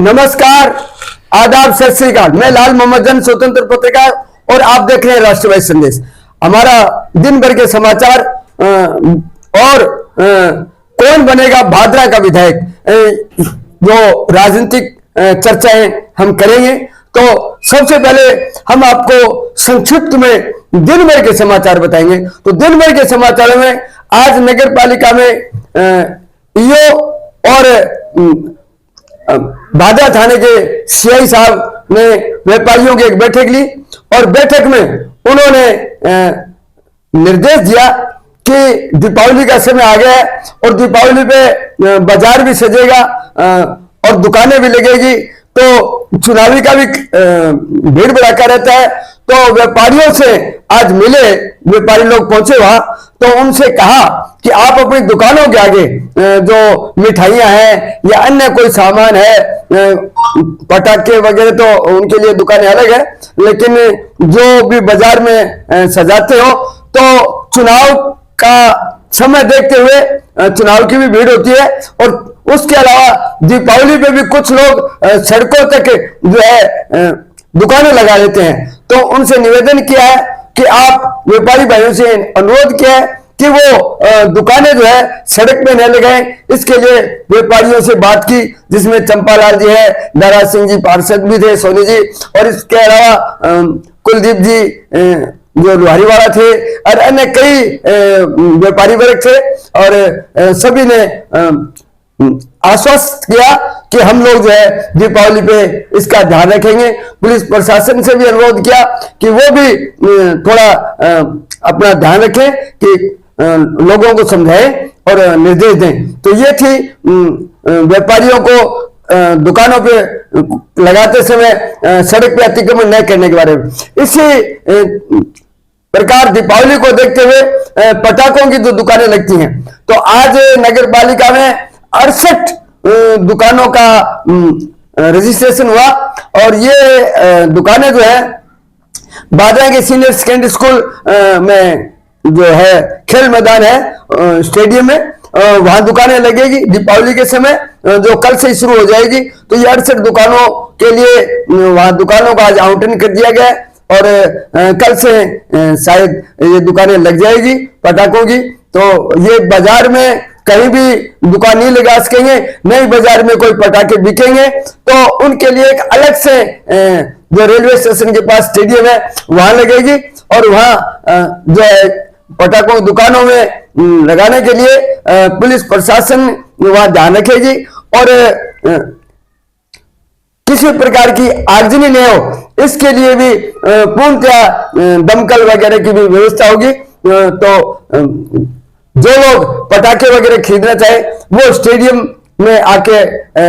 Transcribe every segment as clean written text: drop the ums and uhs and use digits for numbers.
नमस्कार, आदाब, सत श्री अकाल। मैं लाल मोहम्मद जन, स्वतंत्र पत्रकार, और आप देख रहे हैं राष्ट्रवादी संदेश। हमारा दिन भर के समाचार और कौन बनेगा भादरा का विधायक, जो राजनीतिक चर्चाएं हम करेंगे। तो सबसे पहले हम आपको संक्षिप्त में दिन भर के समाचार बताएंगे। तो दिन भर के समाचारों में आज नगर पालिका में ईओ और भादरा थाने के सीआई साहब ने व्यापारियों की एक बैठक ली और बैठक में उन्होंने निर्देश दिया कि दीपावली का समय आ गया है और दीपावली पे बाजार भी सजेगा और दुकानें भी लगेगी, तो चुनावी का भी भीड़ भड़ाका रहता है। तो व्यापारियों से आज मिले, व्यापारी लोग पहुंचे वहां, तो उनसे कहा कि आप अपनी दुकानों के आगे जो मिठाइयां हैं या अन्य कोई सामान है, पटाखे वगैरह, तो उनके लिए दुकानें अलग है, लेकिन जो भी बाजार में सजाते हो, तो चुनाव का समय देखते हुए चुनाव की भी भीड़ होती है। और उसके अलावा दीपावली पे भी कुछ लोग सड़कों तक जो है दुकानें लगा लेते हैं। तो उनसे निवेदन किया है कि आप व्यापारी भाइयों से अनुरोध किया है कि वो दुकानें जो है सड़क पे न लगाएं। इसके लिए व्यापारियों से बात की, जिसमें चंपालाल जी है, दारा सिंह जी पार्षद भी थे, सोनी जी, और इसके अलावा कुलदीप जी जो लोहारीवाला थे, और अन्य कई व्यापारी वर्ग थे, और सभी ने आश्वस्त किया कि हम लोग जो है दीपावली पे इसका ध्यान रखेंगे। पुलिस प्रशासन से भी अनुरोध किया कि वो भी थोड़ा अपना ध्यान रखें, कि लोगों को समझाएं और निर्देश दें। तो ये थी व्यापारियों को दुकानों पे लगाते समय सड़क पे अतिक्रमण न करने के बारे में। इसी प्रकार दीपावली को देखते हुए पटाखों की जो दुकानें लगती हैं, तो आज नगर पालिका में 68 दुकानों का रजिस्ट्रेशन हुआ। और ये दुकानें जो है भादरा के सीनियर सेकेंडरी स्कूल में जो है खेल मैदान है, स्टेडियम में, वहां दुकानें लगेगी दीपावली के समय, जो कल से शुरू हो जाएगी। तो ये 68 दुकानों के लिए वहां दुकानों का आज आवंटन कर दिया गया है और कल से शायद ये दुकानें लग जाएगी पटाखों की। तो ये बाजार में कहीं भी दुकान नहीं लगा सकेंगे, नई बाजार में कोई पटाखे बिकेंगे तो उनके लिए एक अलग से जो रेलवे स्टेशन के पास स्टेडियम है वहां लगेगी, और वहां जो है पटाखों दुकानों में लगाने के लिए पुलिस प्रशासन वहां ध्यान रखेगी और किसी प्रकार की आगजनी नहीं हो, इसके लिए भी पूर्णतया दमकल वगैरह की भी व्यवस्था होगी। तो जो लोग पटाखे वगैरह खरीदना चाहे वो स्टेडियम में आके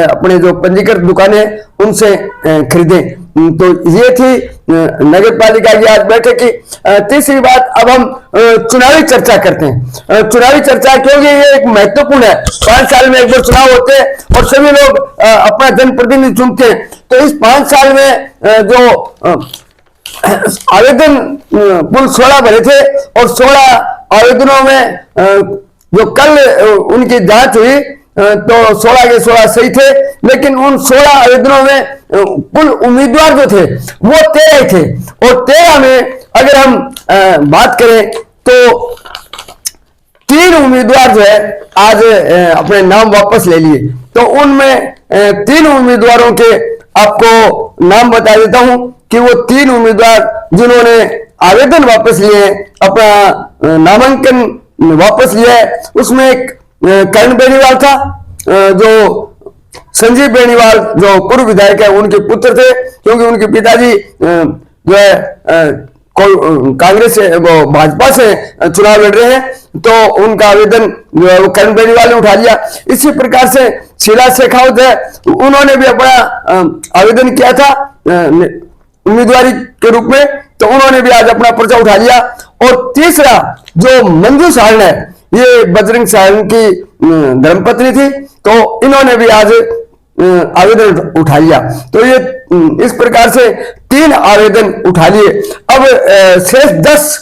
अपने जो पंजीकृत दुकानें उनसे खरीदें। तो ये थी नगर पालिका की आज बैठक की। तीसरी बात, अब हम चुनावी चर्चा करते हैं। चुनावी चर्चा क्योंकि ये एक महत्वपूर्ण है। 5 साल में एक बार चुनाव होते हैं और सभी लोग अपना जनप्रतिनिधि चुनते हैं। तो इस 5 साल में जो आवेदन कुल 16 भरे थे और 16 आवेदनों में जो कल उनकी जांच हुई तो 16 के 16 सही थे, लेकिन उन 16 आवेदनों में कुल उम्मीदवार जो थे वो 13 थे। और 13 में अगर हम बात करें तो 3 उम्मीदवार जो है आज अपने नाम वापस ले लिए। तो उनमें 3 उम्मीदवारों के आपको नाम बता देता हूं कि वो 3 उम्मीदवार जिन्होंने आवेदन वापस लिए, अपना नामांकन वापस लिया है, उसमें एक करण बेनीवाल था, जो संजीव बेनीवाल जो पूर्व विधायक है उनके पुत्र थे, क्योंकि उनके पिताजी जो है कांग्रेस से वो भाजपा से चुनाव लड़ रहे हैं, तो उनका आवेदन जो है वो करण बेनीवाल ने उठा लिया। इसी प्रकार से शीला शेखावत है, उन्होंने भी अपना आवेदन किया था उम्मीदवारी के रूप में, तो उन्होंने भी आज अपना पर्चा उठा लिया। और तीसरा जो मंजू साहन है, ये बजरंग साहन की धर्मपत्नी थी, तो इन्होंने भी आज आवेदन उठा लिया। तो ये इस प्रकार से 3 आवेदन उठा लिए। अब शेष 10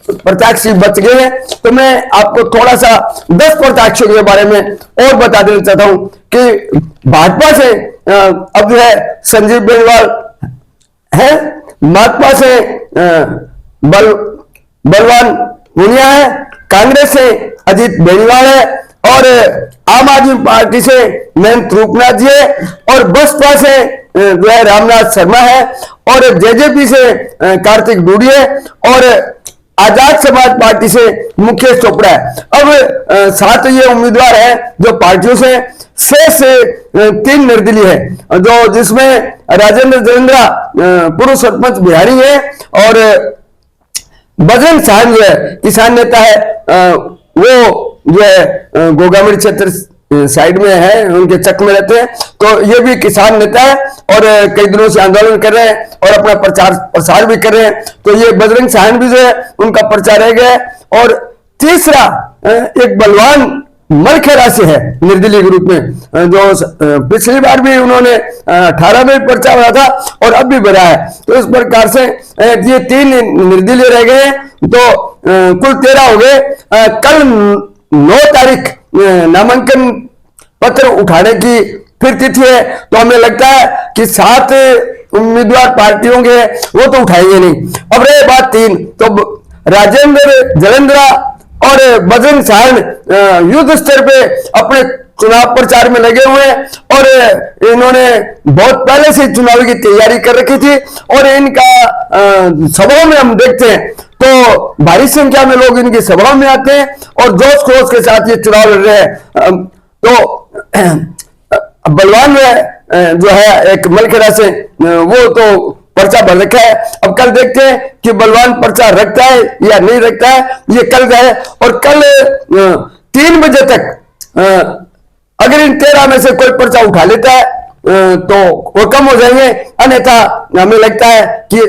प्रत्याशी बच गए हैं। तो मैं आपको थोड़ा सा 10 प्रत्याशियों के बारे में और बता देना चाहता हूं कि भाजपा से अब जो है संजीव बेनीवाल है, माकपा से बलवान पूनिया है, कांग्रेस से अजीत बेनीवाल है और आम आदमी पार्टी से महेंद्र रूपनाथ जी है और बसपा से जो है रामनाथ शर्मा है और जेजेपी से कार्तिक डूडी है और आजाद समाज पार्टी से मुकेश चोपड़ा है। अब 7 ये उम्मीदवार है जो पार्टियों से शेष 3 निर्दलीय है जो जिसमें राजेंद्र जलेंद्रा पूर्व सरपंच बिहारी है और बजरंग साहन जो है किसान नेता है, वो जो है गोगामड़ी क्षेत्र साइड में है, उनके चक में रहते हैं, तो ये भी किसान नेता है और कई दिनों से आंदोलन कर रहे हैं और अपना प्रचार प्रसार भी कर रहे हैं। तो ये बजरंग साहन भी जो है उनका प्रचार रह गया है। और तीसरा एक बलवान मरखेड़ा से है निर्दलीय ग्रुप में, जो पिछली बार भी उन्होंने 18 में पर्चा भरा था और अब भी भरा है। तो इस प्रकार से ये 3 निर्दलीय रह गए हैं, तो कुल 13 हो गए। कल 9 तारीख नामांकन पत्र उठाने की फिर तिथि है, तो हमें लगता है कि 7 उम्मीदवार पार्टियों के वो तो उठाएंगे नहीं। अब रहे बात 3, तो राजेंद्र जलेंद्रा और बजरंग साहन युद्ध स्तर पे अपने चुनाव प्रचार में लगे हुए हैं और इन्होंने बहुत पहले से चुनाव की तैयारी कर रखी थी और इनका सभाओं में हम देखते हैं तो भारी संख्या में लोग इनकी सभाओं में आते हैं और जोश खरोश के साथ ये चुनाव लड़ रहे हैं। तो बलवान जो है एक मलखेड़ा से वो तो पर्चा भर रखा है। अब कल देखते हैं कि बलवान पर्चा रखता है या नहीं रखता है, ये कल का है। और कल 3 बजे तक अगर इन 13 में से कोई पर्चा उठा लेता है तो वो कम हो जाएंगे, अन्यथा हमें लगता है कि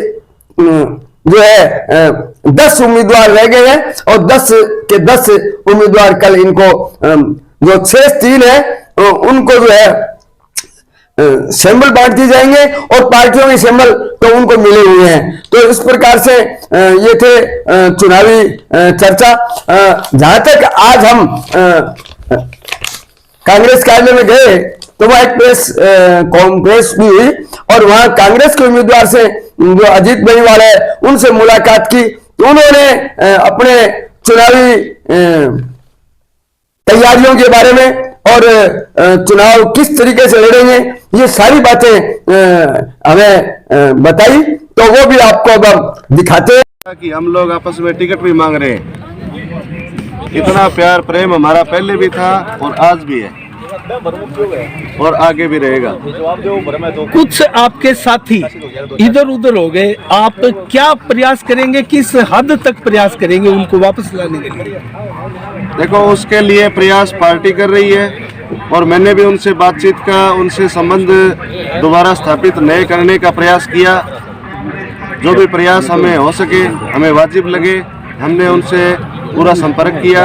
जो है 10 उम्मीदवार रह गए हैं और 10 के 10 उम्मीदवार कल इनको जो शेष 3 है उनको जो है सैंबल बांट दिए जाएंगे और पार्टियों के सैंबल तो उनको मिले हुए हैं। तो इस प्रकार से ये थे चुनावी चर्चा। जहां तक आज हम कांग्रेस कार्यालय में गए तो वहां एक प्रेस कॉन्फ्रेंस भी हुई और वहां कांग्रेस के उम्मीदवार से जो अजीत बेनीवाल है उनसे मुलाकात की, तो उन्होंने अपने चुनावी तैयारियों के बारे में और चुनाव किस तरीके से लड़ेंगे ये सारी बातें हमें बताई, तो वो भी आपको अब हम दिखाते हैं कि हम लोग आपस में टिकट भी मांग रहे हैं। इतना प्यार प्रेम हमारा पहले भी था और आज भी है और आगे भी रहेगा। कुछ आपके साथी इधर उधर हो गए, आप क्या प्रयास करेंगे, किस हद तक प्रयास करेंगे उनको वापस लाने के लिए? देखो, उसके लिए प्रयास पार्टी कर रही है और मैंने भी उनसे बातचीत का, उनसे संबंध दोबारा स्थापित नए करने का प्रयास किया। जो भी प्रयास हमें हो सके, हमें वाजिब लगे, हमने उनसे पूरा संपर्क किया।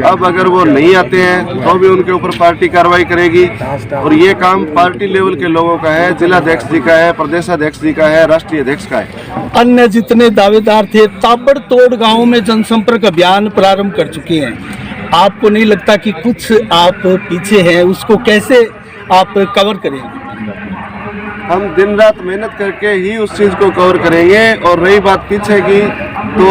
अब अगर वो नहीं आते हैं तो भी उनके ऊपर पार्टी कार्रवाई करेगी और ये काम पार्टी लेवल के लोगों का है, जिलाध्यक्ष जी का है, प्रदेशाध्यक्ष जी का है, राष्ट्रीय अध्यक्ष का है। अन्य जितने दावेदार थे ताबड़तोड़ गांवों में जनसंपर्क अभियान प्रारंभ कर चुके हैं, आपको नहीं लगता कि कुछ आप पीछे हैं, उसको कैसे आप कवर करेंगे? हम दिन रात मेहनत करके ही उस चीज़ को कवर करेंगे। और रही बात पीछे की, तो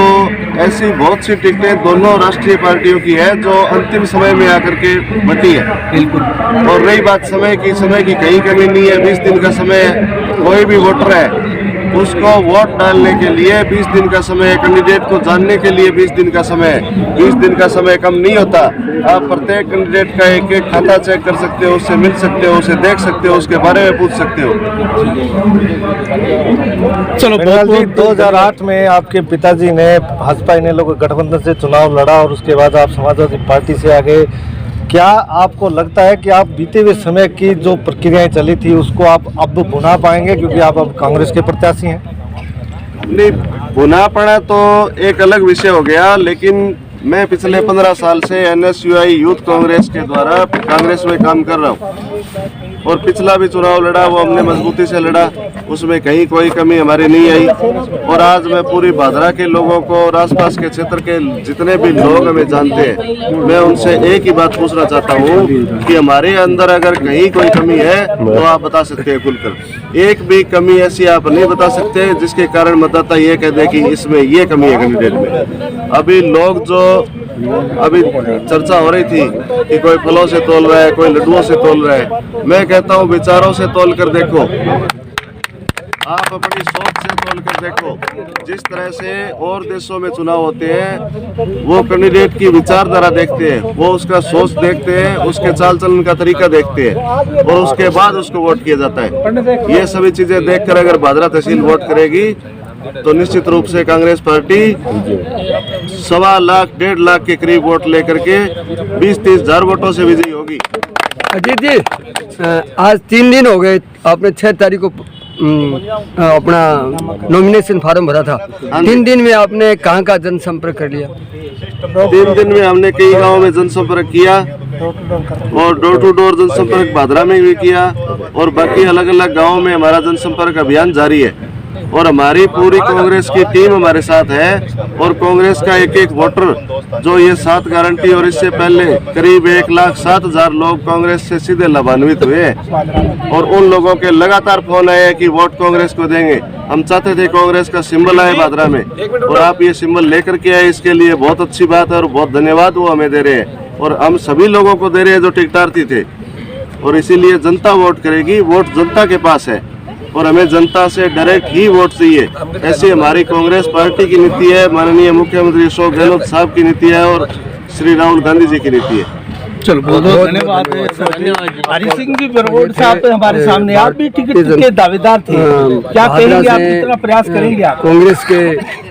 ऐसी बहुत सी टिकटें दोनों राष्ट्रीय पार्टियों की है जो अंतिम समय में आकर के बटी है। बिल्कुल। और रही बात समय की कहीं कमी नहीं है। 20 दिन का समय है, कोई भी वोटर है उसको वोट डालने के लिए 20 दिन का समय है, कैंडिडेट को जानने के लिए 20 दिन का समय है। 20 दिन का समय कम नहीं होता। आप प्रत्येक कैंडिडेट का एक एक खाता चेक कर सकते हो, उससे मिल सकते हो, उसे देख सकते हो, उसके बारे में पूछ सकते हो। चलो, 2008 में आपके पिताजी ने भाजपा इनेलो के गठबंधन से चुनाव लड़ा और उसके बाद आप समाजवादी पार्टी से आ गए। क्या आपको लगता है कि आप बीते हुए समय की जो प्रक्रियाएं चली थी उसको आप अब भुना पाएंगे, क्योंकि आप अब कांग्रेस के प्रत्याशी हैं? नहीं, भुना पड़ा तो एक अलग विषय हो गया, लेकिन मैं पिछले 15 साल से NSUI यूथ कांग्रेस के द्वारा कांग्रेस में काम कर रहा हूँ और पिछला भी चुनाव लड़ा वो हमने मजबूती से लड़ा, उसमें कहीं कोई कमी हमारी नहीं आई। और आज मैं पूरी भादरा के लोगों को और आसपास के क्षेत्र के जितने भी लोग हमें जानते हैं, मैं उनसे एक ही बात पूछना चाहता हूँ कि हमारे अंदर अगर कहीं कोई कमी है तो आप बता सकते हैं खुलकर। एक भी कमी ऐसी आप नहीं बता सकते जिसके कारण मतदाता ये कह दे कि इसमें ये कमी है कैंडिडेट में। अभी लोग जो अभी चर्चा हो रही थी कि कोई फलों से तोल रहा है, कोई लड्डुओं से तोल रहा है, मैं कहता हूँ विचारों से तोल कर देखो, आप अपनी सोच से तोल कर देखो। जिस तरह से और देशों में चुनाव होते हैं वो कैंडिडेट की विचारधारा देखते हैं, वो उसका सोच देखते हैं, उसके चाल चलन का तरीका देखते हैं और उसके बाद उसको वोट किया जाता है। ये सभी चीजें देखकर अगर भादरा तहसील वोट करेगी तो निश्चित रूप से कांग्रेस पार्टी 1.25 लाख 1.5 लाख के करीब वोट लेकर के 20-30 हजार वोटों से विजयी होगी। अजीत जी, आज 3 दिन हो गए, आपने 6 तारीख को अपना नॉमिनेशन फॉर्म भरा था। 3 दिन में आपने कहाँ का जनसंपर्क कर लिया? 3 दिन में हमने कई गांवों में जनसंपर्क किया और डोर टू डोर जनसंपर्क भादरा में भी किया और बाकी अलग अलग गांवों में हमारा जनसंपर्क अभियान जारी है। और हमारी पूरी कांग्रेस की टीम हमारे साथ है और कांग्रेस का एक एक वोटर जो ये 7 गारंटी और इससे पहले करीब 1,07,000 लोग कांग्रेस से सीधे लाभान्वित हुए और उन लोगों के लगातार फोन आए कि वोट कांग्रेस को देंगे। हम चाहते थे कांग्रेस का सिंबल आए भादरा में और आप ये सिंबल लेकर के आए, इसके लिए बहुत अच्छी बात है और बहुत धन्यवाद वो हमें दे रहे हैं और हम सभी लोगों को दे रहे हैं जो टिकटार्थी थे। और इसीलिए जनता वोट करेगी, वोट जनता के पास है और हमें जनता से डायरेक्ट ही वोट चाहिए। ऐसी हमारी कांग्रेस पार्टी की नीति है, माननीय मुख्यमंत्री अशोक गहलोत साहब की नीति है और श्री राहुल गांधी जी की नीति है। चलो बहुत बहुत धन्यवाद। हरि सिंह जी बरगोड़ साहब हमारे सामने, आप भी टिकट के दावेदार थे, क्या कहेंगे आप, कितना प्रयास करेंगे आप? कांग्रेस के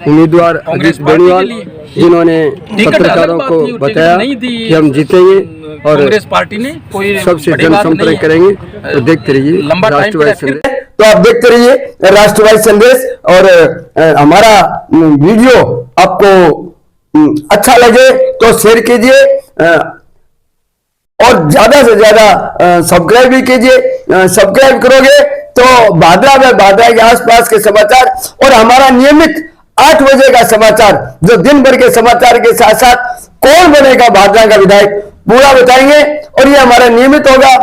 उम्मीदवार अजीत बेनीवाल जिन्होंने पत्रकारों को बताया कि हम जीतेंगे और कांग्रेस पार्टी ने कोई सबसे जनसंपर्क करेंगे, तो देखते रहिए राष्ट्रवादी संदेश। तो आप देखते रहिए राष्ट्रवादी संदेश और हमारा वीडियो आपको अच्छा लगे तो शेयर कीजिए और ज्यादा से ज्यादा सब्सक्राइब भी कीजिए। सब्सक्राइब करोगे तो भादरा में भादरा के आसपास के समाचार और हमारा नियमित 8 बजे का समाचार, जो दिन भर के समाचार के साथ साथ कौन बनेगा भादरा का विधायक, पूरा बताएंगे और ये हमारा नियमित होगा।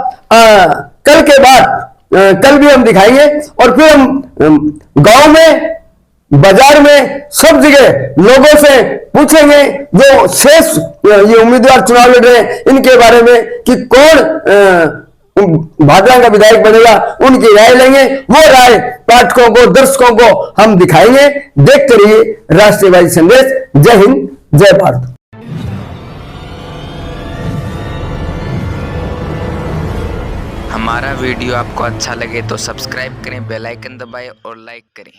कल के बाद कल भी हम दिखाएंगे और फिर हम गांव में, बाजार में, सब जगह लोगों से पूछेंगे जो शेष ये उम्मीदवार चुनाव लड़ रहे हैं इनके बारे में कि कौन भादरा का विधायक बनेगा, उनकी राय लेंगे। वो राय पाठकों को, दर्शकों को हम दिखाएंगे। देखते रहिए राष्ट्रवादी संदेश। जय हिंद, जय भारत। हमारा वीडियो आपको अच्छा लगे तो सब्सक्राइब करें, बेल आइकन दबाएं और लाइक करें।